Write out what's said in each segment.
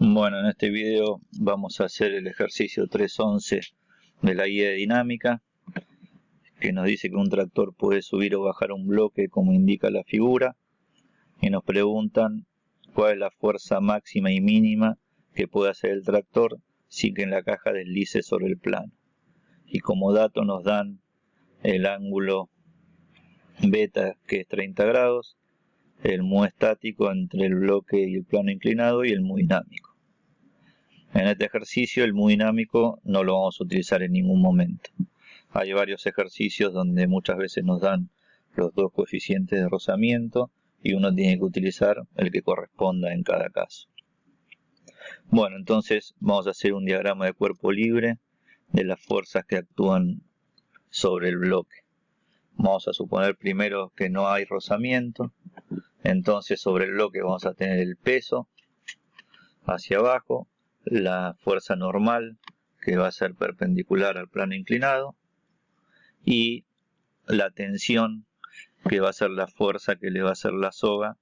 Bueno, en este video vamos a hacer el ejercicio 311 de la guía de dinámica, que nos dice que un tractor puede subir o bajar un bloque como indica la figura, y nos preguntan cuál es la fuerza máxima y mínima que puede hacer el tractor sin que en la caja deslice sobre el plano. Y como dato nos dan el ángulo beta, que es 30 grados, el mu estático entre el bloque y el plano inclinado, y el mu dinámico. En este ejercicio el mu dinámico no lo vamos a utilizar en ningún momento. Hay varios ejercicios donde muchas veces nos dan los dos coeficientes de rozamiento y uno tiene que utilizar el que corresponda en cada caso. Bueno, entonces vamos a hacer un diagrama de cuerpo libre de las fuerzas que actúan sobre el bloque. Vamos a suponer primero que no hay rozamiento. Entonces sobre el bloque vamos a tener el peso hacia abajo, la fuerza normal que va a ser perpendicular al plano inclinado y la tensión que va a ser la fuerza que le va a hacer la soga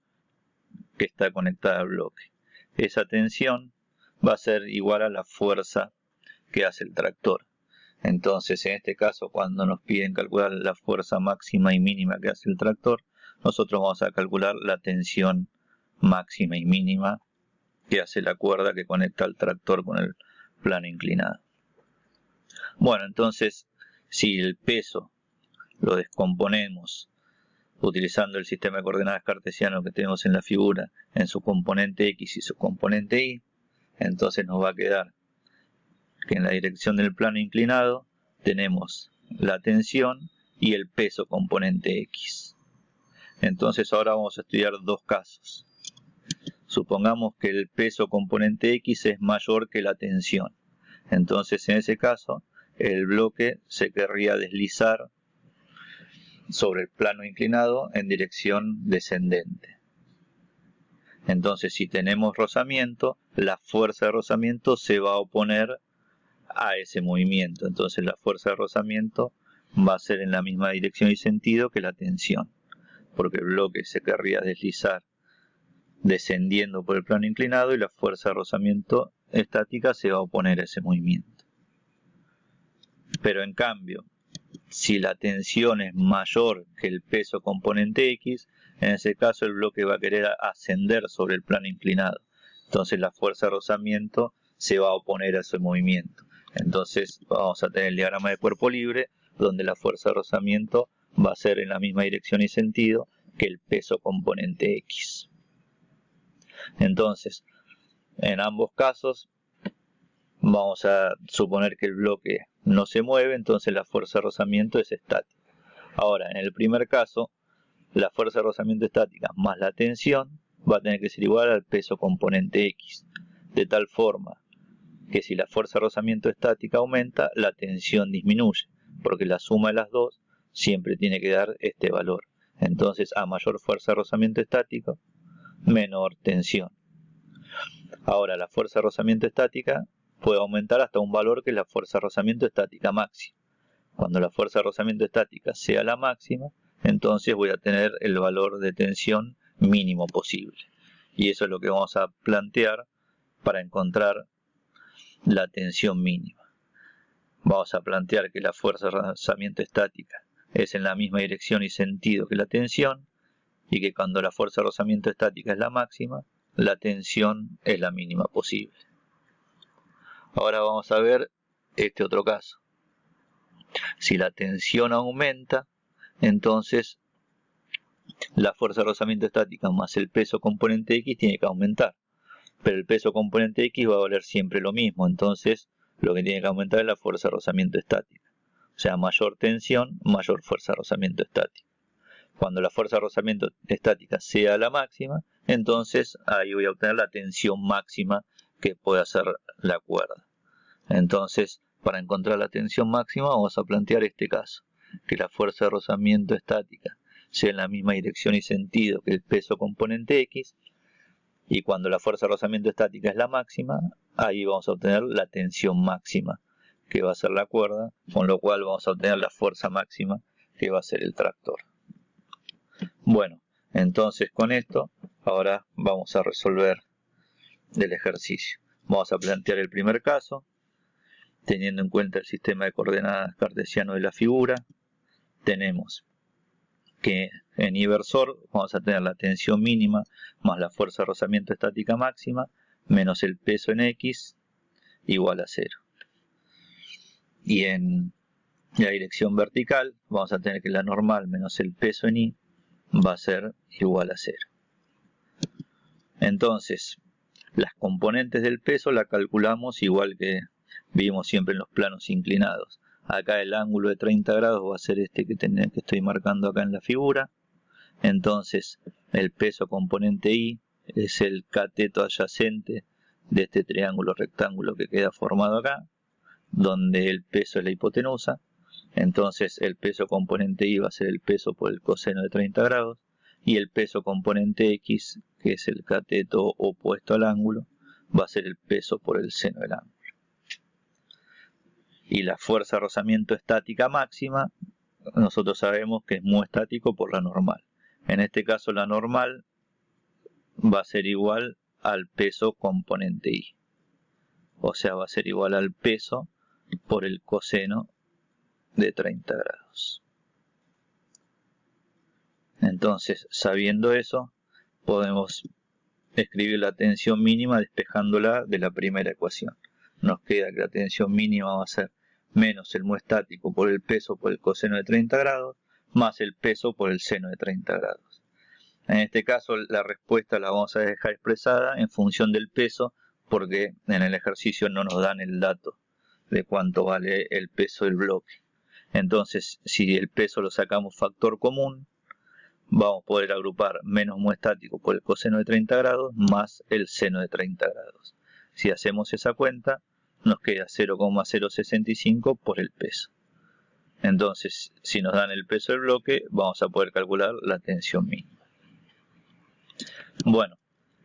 que está conectada al bloque. Esa tensión va a ser igual a la fuerza que hace el tractor. Entonces en este caso, cuando nos piden calcular la fuerza máxima y mínima que hace el tractor, nosotros vamos a calcular la tensión máxima y mínima que hace la cuerda que conecta al tractor con el plano inclinado. Bueno, entonces si el peso lo descomponemos utilizando el sistema de coordenadas cartesiano que tenemos en la figura en su componente X y su componente Y, entonces nos va a quedar que en la dirección del plano inclinado tenemos la tensión y el peso componente X. Entonces ahora vamos a estudiar dos casos. Supongamos que el peso componente X es mayor que la tensión. Entonces en ese caso el bloque se querría deslizar sobre el plano inclinado en dirección descendente. Entonces si tenemos rozamiento, la fuerza de rozamiento se va a oponer a ese movimiento. Entonces la fuerza de rozamiento va a ser en la misma dirección y sentido que la tensión, porque el bloque se querría deslizar descendiendo por el plano inclinado y la fuerza de rozamiento estática se va a oponer a ese movimiento. Pero en cambio, si la tensión es mayor que el peso componente X, en ese caso el bloque va a querer ascender sobre el plano inclinado. Entonces la fuerza de rozamiento se va a oponer a ese movimiento. Entonces vamos a tener el diagrama de cuerpo libre, donde la fuerza de rozamiento va a ser en la misma dirección y sentido que el peso componente X. Entonces, en ambos casos, vamos a suponer que el bloque no se mueve, entonces la fuerza de rozamiento es estática. Ahora, en el primer caso, la fuerza de rozamiento estática más la tensión va a tener que ser igual al peso componente X, de tal forma que si la fuerza de rozamiento estática aumenta, la tensión disminuye, porque la suma de las dos siempre tiene que dar este valor. Entonces, a mayor fuerza de rozamiento estático, menor tensión. Ahora, la fuerza de rozamiento estática puede aumentar hasta un valor que es la fuerza de rozamiento estática máxima. Cuando la fuerza de rozamiento estática sea la máxima, entonces voy a tener el valor de tensión mínimo posible. Y eso es lo que vamos a plantear para encontrar la tensión mínima. Vamos a plantear que la fuerza de rozamiento estática es en la misma dirección y sentido que la tensión, y que cuando la fuerza de rozamiento estática es la máxima, la tensión es la mínima posible. Ahora vamos a ver este otro caso. Si la tensión aumenta, entonces la fuerza de rozamiento estática más el peso componente X tiene que aumentar. Pero el peso componente X va a valer siempre lo mismo, entonces lo que tiene que aumentar es la fuerza de rozamiento estática. O sea, mayor tensión, mayor fuerza de rozamiento estática. Cuando la fuerza de rozamiento estática sea la máxima, entonces ahí voy a obtener la tensión máxima que puede hacer la cuerda. Entonces, para encontrar la tensión máxima vamos a plantear este caso, que la fuerza de rozamiento estática sea en la misma dirección y sentido que el peso componente X, y cuando la fuerza de rozamiento estática es la máxima, ahí vamos a obtener la tensión máxima que va a ser la cuerda, con lo cual vamos a obtener la fuerza máxima que va a ser el tractor. Bueno, entonces con esto ahora vamos a resolver el ejercicio. Vamos a plantear el primer caso, teniendo en cuenta el sistema de coordenadas cartesiano de la figura. Tenemos que en inversor vamos a tener la tensión mínima más la fuerza de rozamiento estática máxima menos el peso en X igual a 0. Y en la dirección vertical vamos a tener que la normal menos el peso en Y va a ser igual a 0. Entonces, las componentes del peso la calculamos igual que vimos siempre en los planos inclinados. Acá el ángulo de 30 grados va a ser este que estoy marcando acá en la figura. Entonces, el peso componente Y es el cateto adyacente de este triángulo rectángulo que queda formado acá, donde el peso es la hipotenusa. Entonces, el peso componente Y va a ser el peso por el coseno de 30 grados. Y el peso componente X, que es el cateto opuesto al ángulo, va a ser el peso por el seno del ángulo. Y la fuerza de rozamiento estática máxima, nosotros sabemos que es mu estático por la normal. En este caso la normal va a ser igual al peso componente Y. O sea, va a ser igual al peso por el coseno de 30 grados. Entonces, sabiendo eso, podemos escribir la tensión mínima despejándola de la primera ecuación. Nos queda que la tensión mínima va a ser menos el mu estático por el peso por el coseno de 30 grados, más el peso por el seno de 30 grados. En este caso, la respuesta la vamos a dejar expresada en función del peso, porque en el ejercicio no nos dan el dato de cuánto vale el peso del bloque. Entonces, si el peso lo sacamos factor común, vamos a poder agrupar menos mu estático por el coseno de 30 grados más el seno de 30 grados. Si hacemos esa cuenta, nos queda 0,065 por el peso. Entonces, si nos dan el peso del bloque, vamos a poder calcular la tensión mínima. Bueno,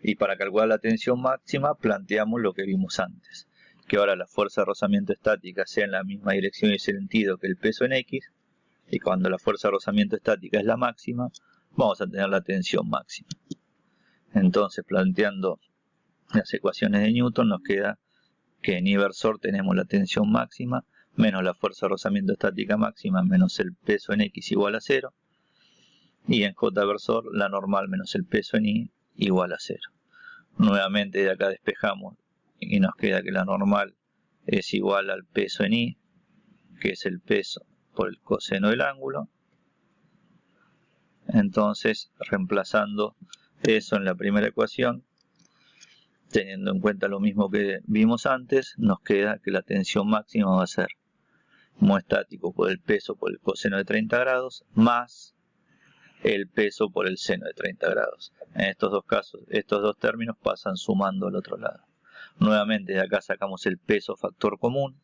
y para calcular la tensión máxima, planteamos lo que vimos antes, que ahora la fuerza de rozamiento estática sea en la misma dirección y sentido que el peso en X, y cuando la fuerza de rozamiento estática es la máxima, vamos a tener la tensión máxima. Entonces, planteando las ecuaciones de Newton, nos queda que en inversor tenemos la tensión máxima menos la fuerza de rozamiento estática máxima menos el peso en X igual a 0. Y en J versor la normal menos el peso en Y igual a 0. Nuevamente de acá despejamos y nos queda que la normal es igual al peso en Y, que es el peso por el coseno del ángulo. Entonces, reemplazando eso en la primera ecuación, teniendo en cuenta lo mismo que vimos antes, nos queda que la tensión máxima va a ser mu estático por el peso por el coseno de 30 grados más el peso por el seno de 30 grados. En estos dos casos, estos dos términos pasan sumando al otro lado. Nuevamente de acá sacamos el peso factor común,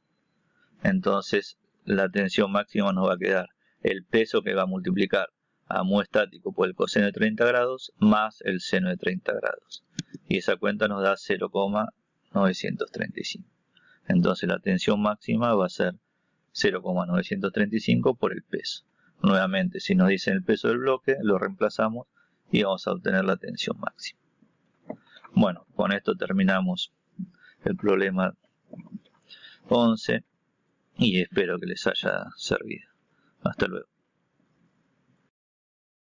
entonces la tensión máxima nos va a quedar el peso que va a multiplicar a mu estático por el coseno de 30 grados más el seno de 30 grados. Y esa cuenta nos da 0,935. Entonces la tensión máxima va a ser 0,935 por el peso. Nuevamente, si nos dicen el peso del bloque, lo reemplazamos y vamos a obtener la tensión máxima. Bueno, con esto terminamos el problema 11 y espero que les haya servido. Hasta luego.